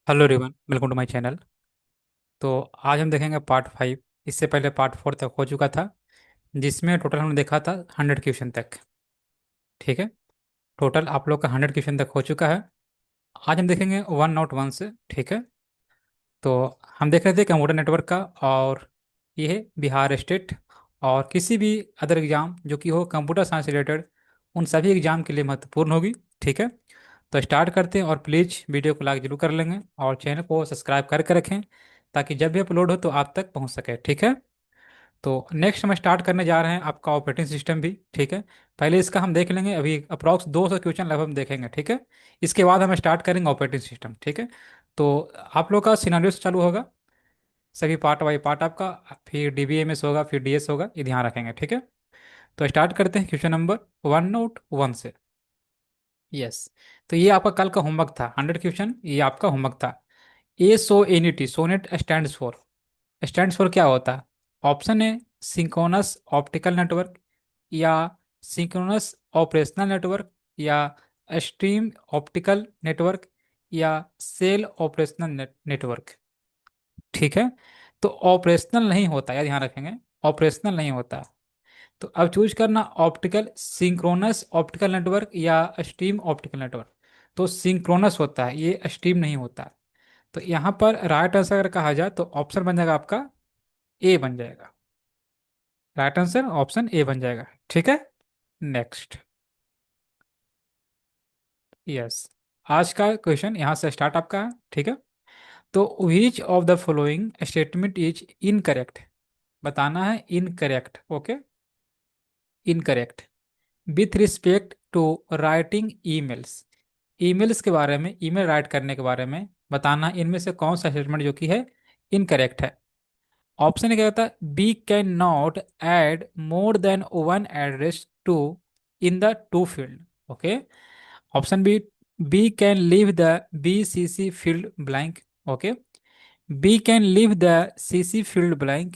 Hello everyone, welcome to my channel. तो आज हम देखेंगे पार्ट 5। इससे पहले पार्ट 4 तक हो चुका था, जिसमें टोटल हमने देखा था 100 क्वेश्चन तक। ठीक है, टोटल आप लोग का 100 क्वेश्चन तक हो चुका है। आज हम देखेंगे 101 से। ठीक है, तो हम देख रहे थे कंप्यूटर नेटवर्क का, और ये है बिहार स्टेट, और किसी भी अदर एग्जाम जो कि हो कंप्यूटर साइंस रिलेटेड, उन सभी एग्जाम के लिए महत्वपूर्ण होगी। ठीक है, तो स्टार्ट करते हैं, और प्लीज़ वीडियो को लाइक जरूर कर लेंगे और चैनल को सब्सक्राइब करके रखें, ताकि जब भी अपलोड हो तो आप तक पहुंच सके। ठीक है, तो नेक्स्ट हम स्टार्ट करने जा रहे हैं आपका ऑपरेटिंग सिस्टम भी। ठीक है, पहले इसका हम देख लेंगे, अभी अप्रॉक्स 200 क्वेश्चन लगभग हम देखेंगे। ठीक है, इसके बाद हम स्टार्ट करेंगे ऑपरेटिंग सिस्टम। ठीक है, तो आप लोग का सिनारियो से चालू होगा, सभी पार्ट बाई पार्ट आपका, फिर डीबीएमएस होगा, फिर डीएस होगा, ये ध्यान रखेंगे। ठीक है, तो स्टार्ट करते हैं क्वेश्चन नंबर 101 से। यस, तो ये आपका कल का होमवर्क था, 100 क्वेश्चन, ये आपका होमवर्क था। SONET, सोनेट स्टैंड्स फॉर क्या होता है? Option a synchronous optical network, या सिंक्रोनस ऑपरेशनल नेटवर्क, या स्ट्रीम ऑप्टिकल नेटवर्क, या सेल ऑपरेशनल नेटवर्क। ठीक है, तो ऑपरेशनल नहीं होता, या ध्यान रखेंगे, ऑपरेशनल नहीं होता। तो अब चूज करना ऑप्टिकल, सिंक्रोनस ऑप्टिकल नेटवर्क या स्ट्रीम ऑप्टिकल नेटवर्क। तो सिंक्रोनस होता है, ये स्ट्रीम नहीं होता। तो यहाँ पर राइट आंसर अगर कहा जाए तो ऑप्शन बन जाएगा आपका ए बन जाएगा। राइट आंसर ऑप्शन ए बन जाएगा। ठीक है, नेक्स्ट। यस, आज का क्वेश्चन यहाँ से स्टार्ट आपका है। ठीक है, तो which of the following statement is incorrect? बताना है incorrect. Okay, incorrect with respect to writing emails. Emails के बारे में, ईमेल राइट करने के बारे में बताना, इनमें से कौन सा स्टेटमेंट जो कि है इनकरेक्ट है। ऑप्शन क्या कहता है? We can not add more than one address to in the to field. Okay, option B, we can leave the BCC field blank. Okay, we can leave the CC field blank,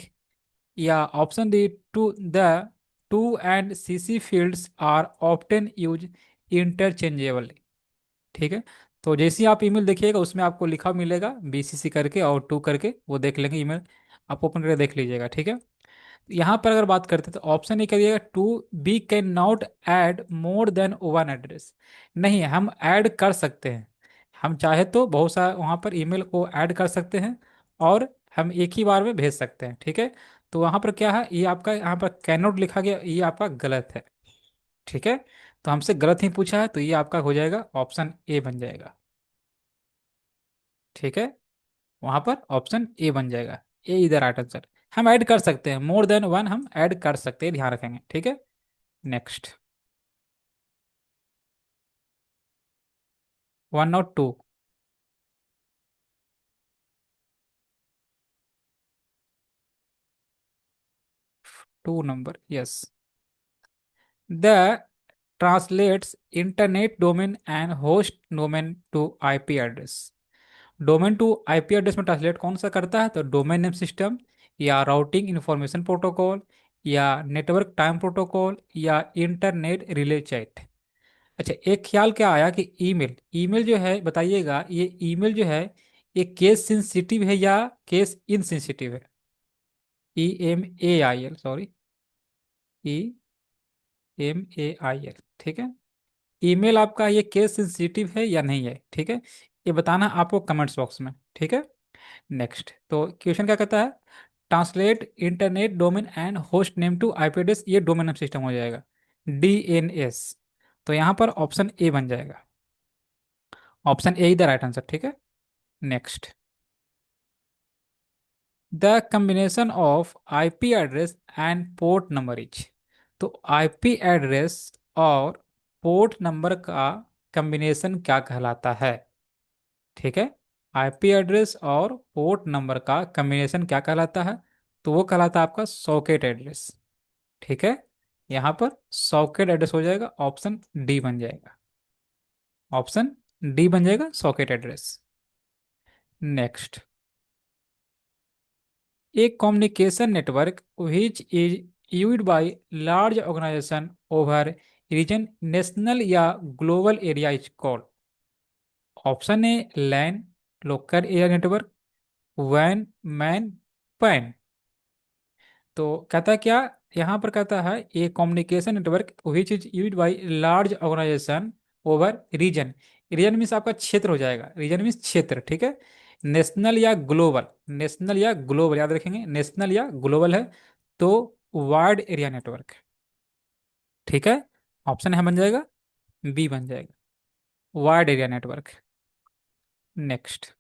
या option D, to the to and CC fields are often use interchangeably. ठीक है, तो जैसे ही आप email देखिएगा उसमें आपको लिखा मिलेगा BCC करके और टू करके, वो देख लेंगे ईमेल, आप ओपन करके देख लीजिएगा। ठीक है, यहाँ पर अगर बात करते हैं तो ऑप्शन ए करिएगा, to be can not add more than one address. नहीं, हम ऐड कर सकते हैं, हम चाहे तो बहुत सा वहाँ पर ईमेल को ऐड कर सकते हैं, और हम एक ही बार में भेज सकते हैं। ठीक है, तो वहाँ पर क्या है, ये आपका यहाँ पर कैन नॉट लिखा गया, ये आपका गलत है। ठीक है, तो हमसे गलत ही पूछा है, तो ये आपका हो जाएगा ऑप्शन ए बन जाएगा। ठीक है, वहां पर ऑप्शन ए बन जाएगा, ए इधर राइट आंसर। हम ऐड कर सकते हैं, मोर देन वन हम ऐड कर सकते हैं, ध्यान रखेंगे। ठीक है, next. 102, 2 number. Yes, the translates internet domain and host domain to IP address. Domain to IP address में ट्रांसलेट कौन सा करता है? तो डोमेन नेम सिस्टम, या राउटिंग इंफॉर्मेशन प्रोटोकॉल, या नेटवर्क टाइम प्रोटोकॉल, या इंटरनेट रिले चैट। अच्छा, एक ख्याल क्या आया कि ईमेल, ईमेल जो है बताइएगा, ये ईमेल जो है ये केस सेंसिटिव है या केस इनसेंसिटिव है? EMAIL, sorry, EMAIL। ठीक है, ईमेल आपका ये केस सेंसिटिव है या नहीं है? ठीक है, ये बताना आपको कमेंट्स बॉक्स में। ठीक है, नेक्स्ट। तो क्वेश्चन क्या कहता है? Translate internet domain and host name to IP address, ये डोमेन नेम सिस्टम हो जाएगा, DNS। तो यहाँ पर ऑप्शन ए बन जाएगा, option A is the right answer. ठीक है, next. The combination of IP address and port number is. तो IP एड्रेस और पोर्ट नंबर का कम्बिनेशन क्या कहलाता है? ठीक है, IP एड्रेस और पोर्ट नंबर का कम्बिनेशन क्या कहलाता है? तो वो कहलाता है आपका सॉकेट एड्रेस। ठीक है, यहाँ पर सॉकेट एड्रेस हो जाएगा, ऑप्शन डी बन जाएगा, ऑप्शन डी बन जाएगा socket address. Next. A communication network which is used by large organization over region, national या global area is called। Option A LAN, local area network, वैन, MAN, PAN. तो कहता है क्या, यहाँ पर कहता है a communication network which is used by large organisation over region. Region means आपका क्षेत्र हो जाएगा, रीजन मीन्स क्षेत्र, ठीक है। नेशनल या ग्लोबल, नेशनल या ग्लोबल याद रखेंगे, नेशनल या ग्लोबल है तो वाइड एरिया नेटवर्क, ठीक है। ऑप्शन है बन जाएगा, बी बन जाएगा, wide area network. Next,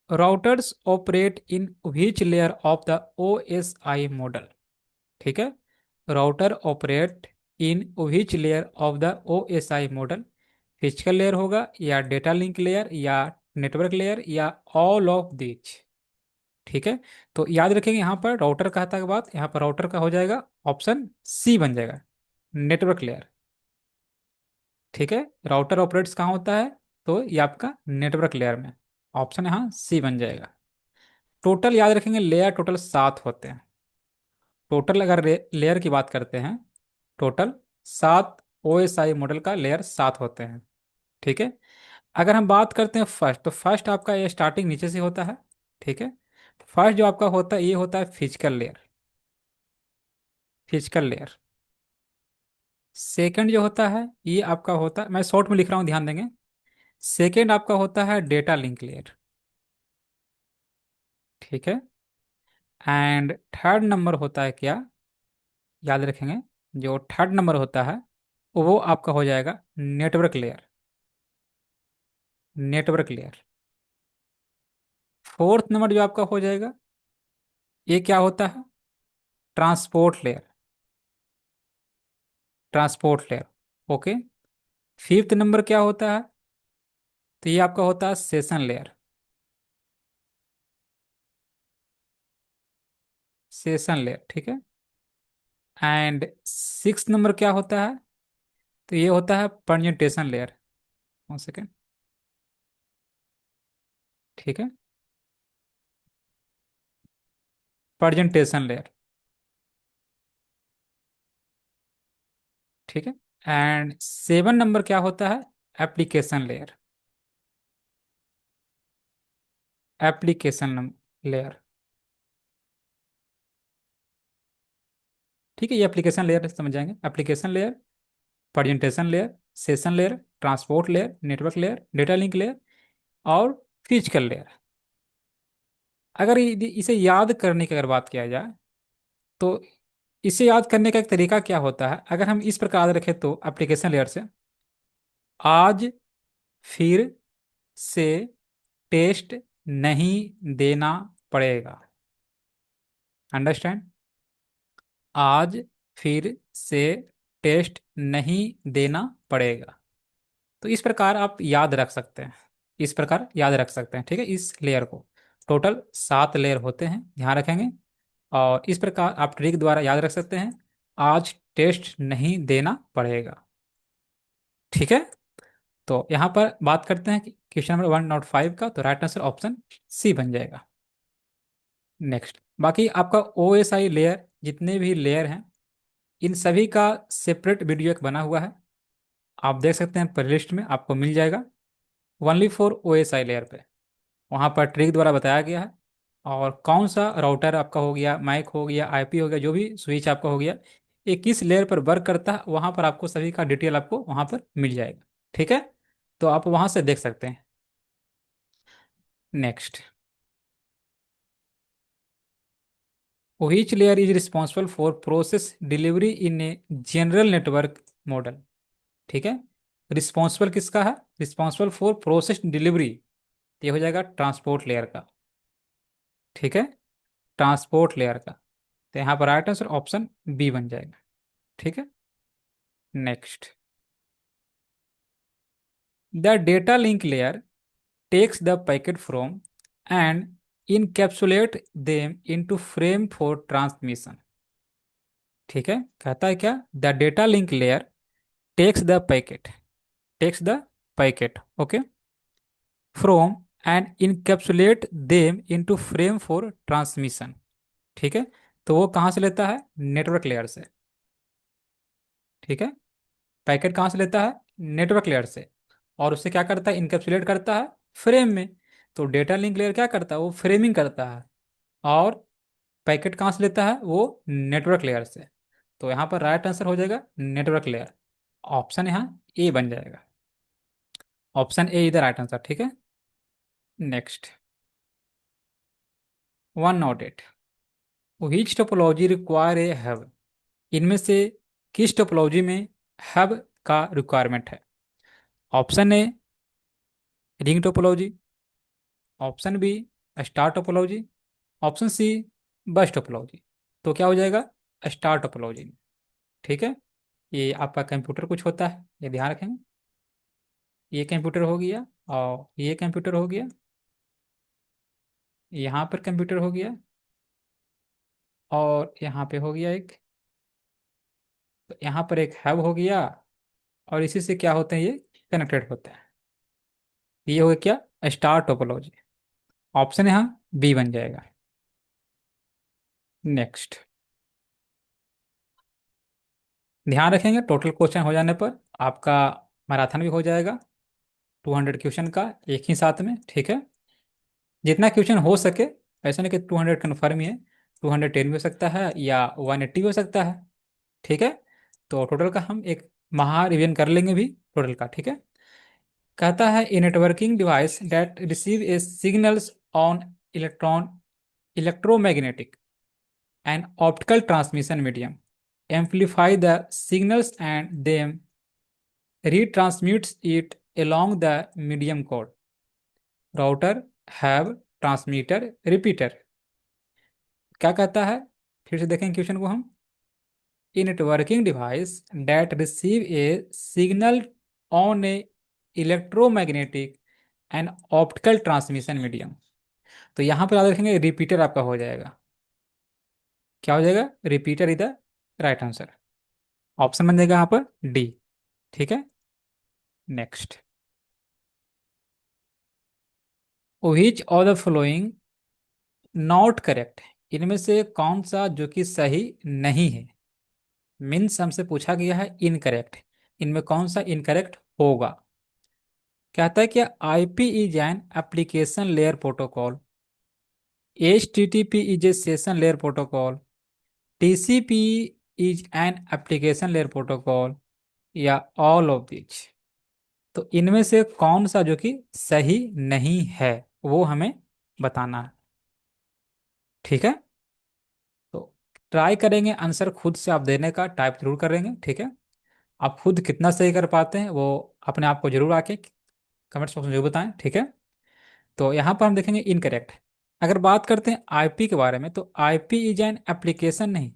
routers operate in which layer of the OSI model, ठीक है। Router operate in which layer of the OSI model, physical layer होगा या डेटा लिंक लेयर या नेटवर्क लेयर या ऑल ऑफ दिच, ठीक है। तो याद रखेंगे यहाँ पर राउटर कहता है बात, यहाँ पर राउटर का हो जाएगा ऑप्शन सी बन जाएगा, नेटवर्क लेयर, ठीक है। राउटर ऑपरेट्स कहाँ होता है, तो ये आपका नेटवर्क लेयर में, ऑप्शन यहाँ सी बन जाएगा। टोटल याद रखेंगे लेयर टोटल 7 होते हैं। टोटल अगर लेयर की बात करते हैं, टोटल 7 ओएसआई मॉडल का लेयर 7 होते हैं, ठीक है। अगर हम बात करते हैं फर्स्ट, तो फर्स्ट आपका ये स्टार्टिंग नीचे से होता है, ठीक है। फर्स्ट जो आपका होता है ये होता है physical layer, physical layer. Second जो होता है ये आपका होता है, मैं शॉर्ट में लिख रहा हूँ ध्यान देंगे, सेकंड आपका होता है डेटा लिंक लेयर, ठीक है। एंड थर्ड नंबर होता है क्या, याद रखेंगे, जो थर्ड नंबर होता है वो आपका हो जाएगा network layer, network layer. Fourth number जो आपका हो जाएगा ये क्या होता है, transport layer, transport layer, okay. Fifth number क्या होता है, तो ये आपका होता है सेशन लेयर, सेशन लेयर, ठीक है। एंड सिक्स नंबर क्या होता है, तो ये होता है परम्यूटेशन लेयर, 1 सेकेंड, ठीक है, परजेंटेशन लेयर, ठीक है। एंड सेवन नंबर क्या होता है, एप्लीकेशन लेयर, एप्लीकेशन लेयर, ठीक है। ये एप्लीकेशन लेयर समझ जाएंगे, application layer, presentation layer, session layer, transport layer, network layer, data link layer और फिजिकल लेयर। अगर इसे याद करने की अगर बात किया जाए, तो इसे याद करने का एक तरीका क्या होता है, अगर हम इस प्रकार याद रखें तो एप्लीकेशन लेयर से, आज फिर से टेस्ट नहीं देना पड़ेगा, अंडरस्टैंड, आज फिर से टेस्ट नहीं देना पड़ेगा। तो इस प्रकार आप याद रख सकते हैं, इस प्रकार याद रख सकते हैं, ठीक है। इस लेयर को टोटल 7 लेयर होते हैं, ध्यान रखेंगे। और इस प्रकार आप ट्रिक द्वारा याद रख सकते हैं, आज टेस्ट नहीं देना पड़ेगा, ठीक है। तो यहाँ पर बात करते हैं कि क्वेश्चन नंबर 105 का, तो राइट आंसर ऑप्शन सी बन जाएगा। नेक्स्ट, बाकी आपका ओ एस आई लेयर, जितने भी लेयर हैं इन सभी का सेपरेट वीडियो एक बना हुआ है, आप देख सकते हैं प्लेलिस्ट में आपको मिल जाएगा, only for O S I layer पे। वहाँ पर ट्रिक द्वारा बताया गया है, और कौन सा राउटर आपका हो गया, माइक हो गया, आईपी हो गया, जो भी स्विच आपका हो गया, ये किस लेयर पर वर्क करता है, वहाँ पर आपको सभी का डिटेल आपको वहाँ पर मिल जाएगा, ठीक है। तो आप वहाँ से देख सकते हैं। Next, which layer is responsible for process delivery in a general network model, ठीक है। रिस्पॉन्सिबल किसका है, रिस्पॉन्सिबल फॉर प्रोसेस डिलीवरी, ये हो जाएगा ट्रांसपोर्ट लेयर का, ठीक है, ट्रांसपोर्ट लेयर का। तो यहाँ पर राइट आंसर ऑप्शन बी बन जाएगा, ठीक है। Next, the data link layer takes the packet from end encapsulate them into frame for transmission, ठीक है। कहता है क्या, the data link layer takes the packet, takes the packet, okay, from end encapsulate them into frame for transmission, ठीक है। तो वो कहाँ से लेता है, नेटवर्क लेयर से, ठीक है। पैकेट कहाँ से लेता है? नेटवर्क लेयर से। और उससे क्या करता है? इनकैप्सुलेट करता है फ्रेम में। तो डेटा लिंक लेयर क्या करता है? वो फ्रेमिंग करता है। और पैकेट कहाँ से लेता है? वो नेटवर्क लेयर से। तो यहाँ पर राइट आंसर हो जाएगा नेटवर्क लेयर। ऑप्शन यहाँ ए बन जाएगा। ऑप्शन ए इधर राइट आंसर, ठीक है। Next, 108, which topology require a hub? इनमें से किस टोपोलॉजी में हब का रिक्वायरमेंट है? Option A ring topology, option B star topology, option C bus topology. तो क्या हो जाएगा? स्टार टोपोलॉजी, ठीक है। ये आपका कंप्यूटर कुछ होता है, ये ध्यान रखेंगे। ये कंप्यूटर हो गया, और ये कंप्यूटर हो गया, यहाँ पर कंप्यूटर हो गया, और यहाँ पे हो गया एक, तो यहाँ पर एक हब हो गया, और इसी से क्या होते हैं? ये कनेक्टेड होता है। ये हो गया क्या? Star topology. ऑप्शन यहाँ बी बन जाएगा। नेक्स्ट, ध्यान रखेंगे टोटल क्वेश्चन हो जाने पर आपका मैराथन भी हो जाएगा, 200 क्वेश्चन का एक ही साथ में, ठीक है। जितना क्वेश्चन हो सके, ऐसा नहीं कि 200 कन्फर्म ही है, 210 भी हो सकता है या 180 भी हो सकता है, ठीक है। तो टोटल का हम एक महा रिवीजन कर लेंगे भी टोटल का, ठीक है। कहता है a networking device that receive a signals on electron electromagnetic and optical transmission medium amplify the signals and then retransmits it along the medium code router have transmitter repeater। क्या कहता है? फिर से देखें क्वेश्चन को हम। A networking device that receive a signal on a electromagnetic and optical transmission medium. तो यहाँ पर याद रखेंगे रिपीटर आपका हो जाएगा। क्या हो जाएगा? Repeater is the right answer. Option बन जाएगा यहाँ पर डी, ठीक है। Next, which of the following not correct, इनमें से कौन सा जो कि सही नहीं है? मीन्स हमसे पूछा गया है इनकरेक्ट, इनमें कौन सा इनकरेक्ट होगा? कहता है कि IP is an application layer protocol, H T T P is A session layer protocol, TCP is an application layer protocol, या ऑल ऑफ दिच। तो इनमें से कौन सा जो कि सही नहीं है वो हमें बताना है, ठीक है। तो ट्राई करेंगे आंसर खुद से आप देने का, टाइप जरूर करेंगे, ठीक है। आप खुद कितना सही कर पाते हैं वो अपने आप को जरूर आके कमेंट्स बॉक्स में जरूर बताएं, ठीक है। तो यहाँ पर हम देखेंगे इनकरेक्ट। अगर बात करते हैं आईपी के बारे में, तो आईपी इज एन एप्लीकेशन नहीं।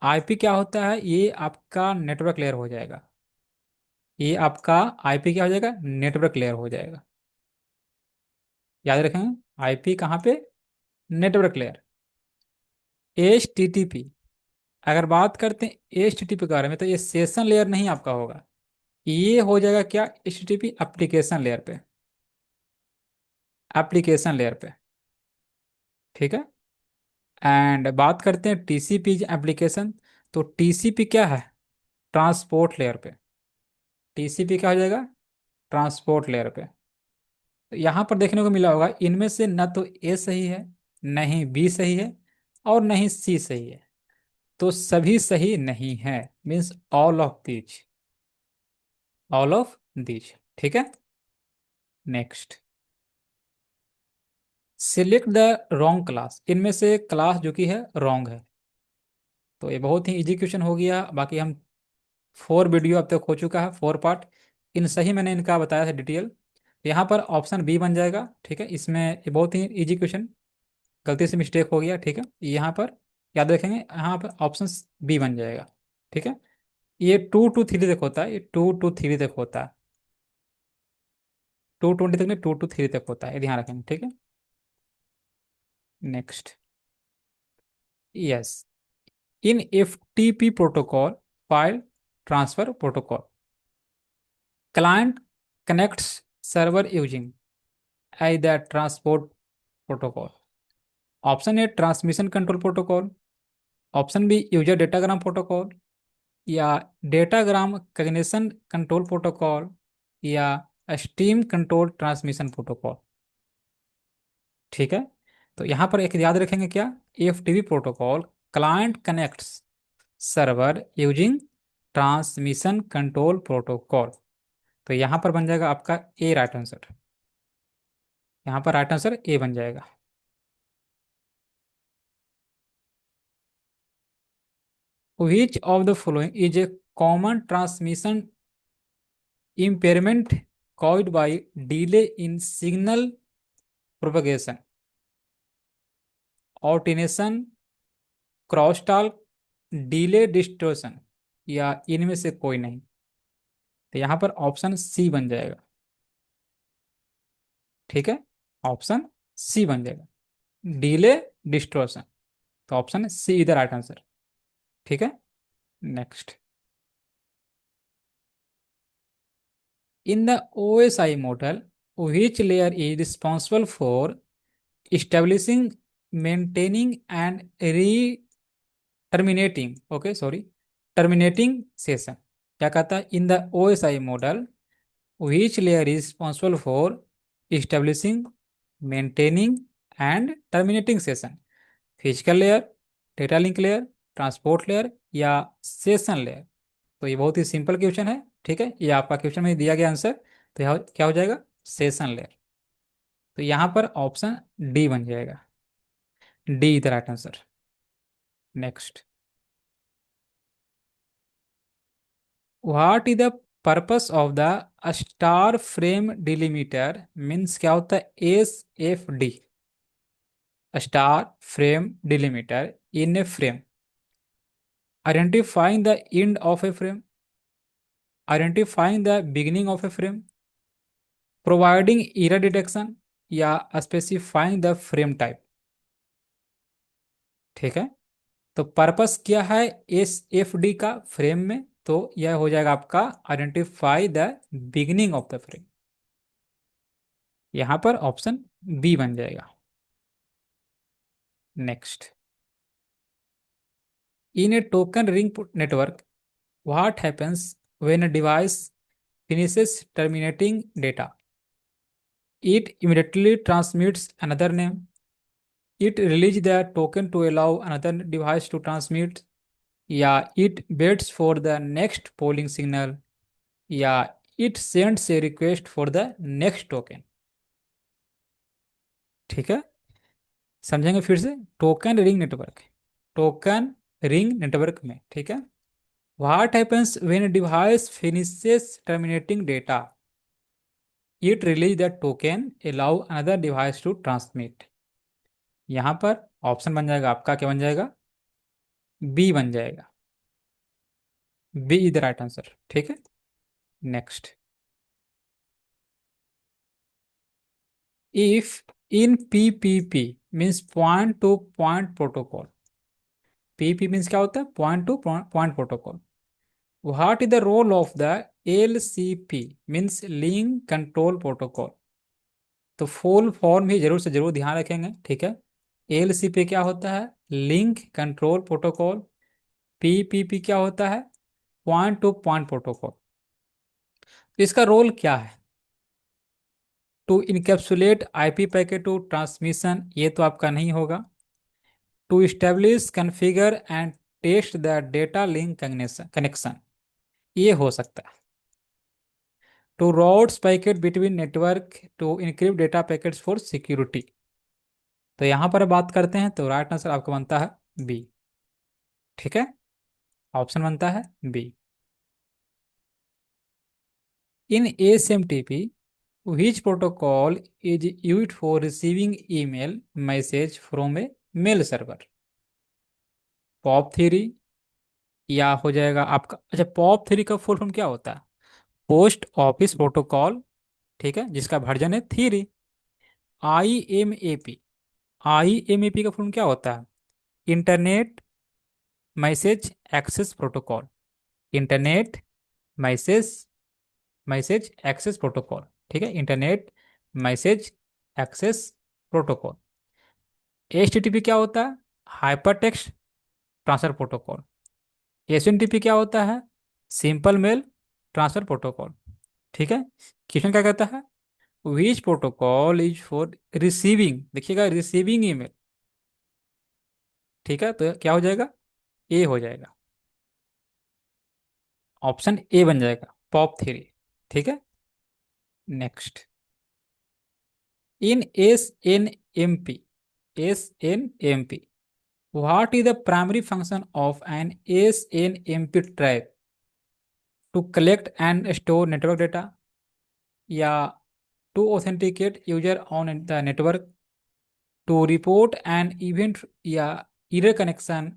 आईपी क्या होता है? ये आपका नेटवर्क लेयर हो जाएगा। ये आपका आईपी क्या हो जाएगा? नेटवर्क लेयर हो जाएगा। याद रखेंगे आईपी कहाँ पे? Network layer. H T T P, अगर बात करते हैं एच टी टी पी के बारे में, तो ये सेशन लेयर नहीं आपका होगा। ये हो जाएगा क्या? HTTP एप्लीकेशन लेयर पे, एप्लीकेशन लेयर पे, ठीक है। एंड बात करते हैं TCP एप्लीकेशन, तो TCP क्या है? ट्रांसपोर्ट लेयर पे। TCP क्या हो जाएगा? ट्रांसपोर्ट लेयर पे। तो यहाँ पर देखने को मिला होगा इनमें से न तो ए सही है, नहीं बी सही है, और नहीं सी सही है। तो सभी सही नहीं है, means all of these, all of these, ठीक है। Next, select the wrong class, इनमें से क्लास जो कि है रॉन्ग है। तो ये बहुत ही इजी क्वेश्चन हो गया। बाकी हम 4 वीडियो अब तक हो चुका है, 4 पार्ट, इन सही मैंने इनका बताया था डिटेल। यहाँ पर ऑप्शन बी बन जाएगा, ठीक है। इसमें ये बहुत ही इजी क्वेश्चन, गलती से मिस्टेक हो गया, ठीक है। यहाँ पर याद रखेंगे, यहाँ पर ऑप्शन बी बन जाएगा, ठीक है। ये 2 to 3 तक होता है, ये 2 to 3 तक होता है, 220 तक नहीं, 2 to 3 तक होता है, ये ध्यान रखेंगे, ठीक है। Next, yes, in FTP protocol, file transfer protocol, client connects server using either transport protocol। Option A transmission control protocol, option B user datagram protocol, या डेटाग्राम कग्निशन कंट्रोल प्रोटोकॉल, या स्टीम कंट्रोल ट्रांसमिशन प्रोटोकॉल। ठीक है। तो यहाँ पर एक याद रखेंगे क्या, FTP protocol, client connects server using transmission control protocol. तो यहाँ पर बन जाएगा आपका ए राइट आंसर। यहाँ पर राइट आंसर ए बन जाएगा। Which of the following is a common transmission impairment caused by delay in signal propagation, attenuation, crosstalk, delay distortion, या इनमें से कोई नहीं। तो यहाँ पर ऑप्शन सी बन जाएगा। ठीक है, ऑप्शन सी बन जाएगा, डिले डिस्टोर्शन। तो ऑप्शन सी इधर राइट आंसर। ठीक है, next. In the OSI model, which layer is responsible for establishing, maintaining, and terminating, okay, sorry, terminating session? क्या कहता है, in the OSI model which layer is responsible for establishing, maintaining, and terminating session? Physical layer, data link layer, transport layer, या session layer? तो ये बहुत ही simple question है। ठीक है, ये आपका क्वेश्चन में दिया गया आंसर। तो यहाँ क्या हो जाएगा, सेशन लेयर। तो यहाँ पर ऑप्शन डी बन जाएगा, D is the right answer. Next. What is the purpose of the star frame delimiter? Means क्या होता है, SFD, star frame delimiter in a frame, identifying the end of a frame, identifying the beginning of a frame, providing error detection, या specifying the frame type? ठीक है, तो purpose क्या है SFD का फ्रेम में? तो यह हो जाएगा आपका identify the beginning of the frame. यहां पर ऑप्शन बी बन जाएगा। Next. In A token ring network, what happens when a device finishes terminating data? It immediately transmits another name. It releases the token to allow another device to transmit. या it waits for the next polling signal. या it sends a request for the next token? ठीक है, समझेंगे फिर से। Token ring network, token ring network में, ठीक है, what happens when device finishes terminating data? It release the token allow another device to transmit. यहाँ पर ऑप्शन बन जाएगा आपका, क्या बन जाएगा, बी बन जाएगा, B is the right answer. ठीक है, next. If in PPP means point to point protocol, PP means क्या होता है, point to point protocol, what is the role of the LCP means link control protocol? तो full form भी जरूर से जरूर ध्यान रखेंगे। ठीक है, LCP क्या होता है, लिंक कंट्रोल प्रोटोकॉल। PPP क्या होता है, पॉइंट टू पॉइंट प्रोटोकॉल। तो इसका रोल क्या है, to encapsulate IP packet to transmission, ये तो आपका नहीं होगा। To establish configure and test the data link connection, ये हो सकता है। To routes packet between network to encrypt data packets for security. तो यहां पर बात करते हैं तो राइट आंसर आपका बनता है बी। ठीक है, ऑप्शन बनता है B. In ASMTP, which protocol is used for receiving email message from a mail server? POP3, या हो जाएगा आपका, अच्छा, POP3 का फुल फॉर्म क्या होता है, पोस्ट ऑफिस प्रोटोकॉल। ठीक है, जिसका वर्जन है 3। IMAP, IMAP का फुल फॉर्म क्या होता है, internet message access protocol, internet message message access protocol. ठीक है, internet message access protocol. HTTP क्या होता है, hyper text transfer protocol. SNTP क्या होता है? Simple mail transfer protocol. ठीक है। क्वेश्चन क्या कहता है? Which protocol is for receiving, देखिएगा रिसीविंग ईमेल। ठीक है, तो क्या हो जाएगा? ए हो जाएगा। ऑप्शन ए बन जाएगा, POP3। ठीक है। Next, in S N M P what is the primary function of an SNMP trap? To collect and store network data, या to authenticate user on the network, to report an event या error connection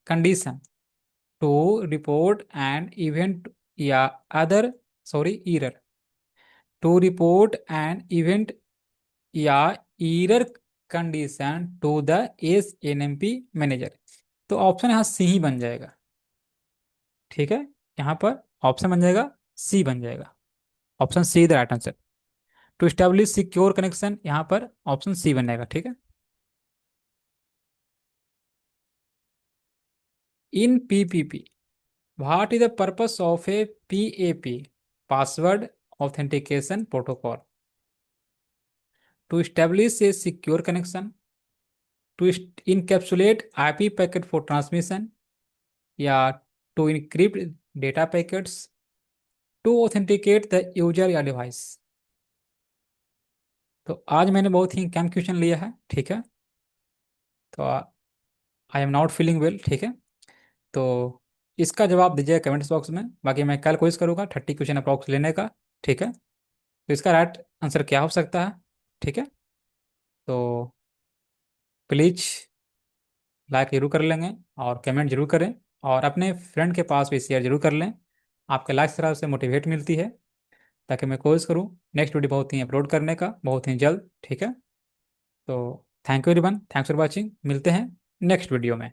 condition, to report an event या other, sorry, error, to report an event या error condition to the SNMP manager. तो option यहाँ C ही बन जाएगा। ठीक है। यहाँ पर ऑप्शन बन जाएगा सी बन जाएगा। Option C the right answer. To establish secure connection, यहाँ पर ऑप्शन सी बन जाएगा। ठीक है। In PPP what is the purpose of a PAP, password authentication protocol? To establish a secure connection, to encapsulate IP packet for transmission, या to encrypt data packets, to authenticate the user या device. तो आज मैंने बहुत ही कम question लिया है। ठीक है। तो I am not feeling well. ठीक है। तो इसका जवाब दीजिए कमेंट्स बॉक्स में, बाकी मैं कल कोशिश करूंगा 30 क्वेश्चन अप्रॉक्स लेने का। ठीक है। तो इसका राइट आंसर क्या हो सकता है? ठीक है। तो प्लीज लाइक जरूर कर लेंगे और कमेंट जरूर करें, और अपने फ्रेंड के पास भी शेयर जरूर कर लें। आपके लाइक तरह से मोटिवेट मिलती है, ताकि मैं कोशिश करूँ नेक्स्ट वीडियो बहुत ही अपलोड करने का बहुत ही जल्द। ठीक है। तो thank you everyone, thanks for watching, मिलते हैं नेक्स्ट वीडियो में।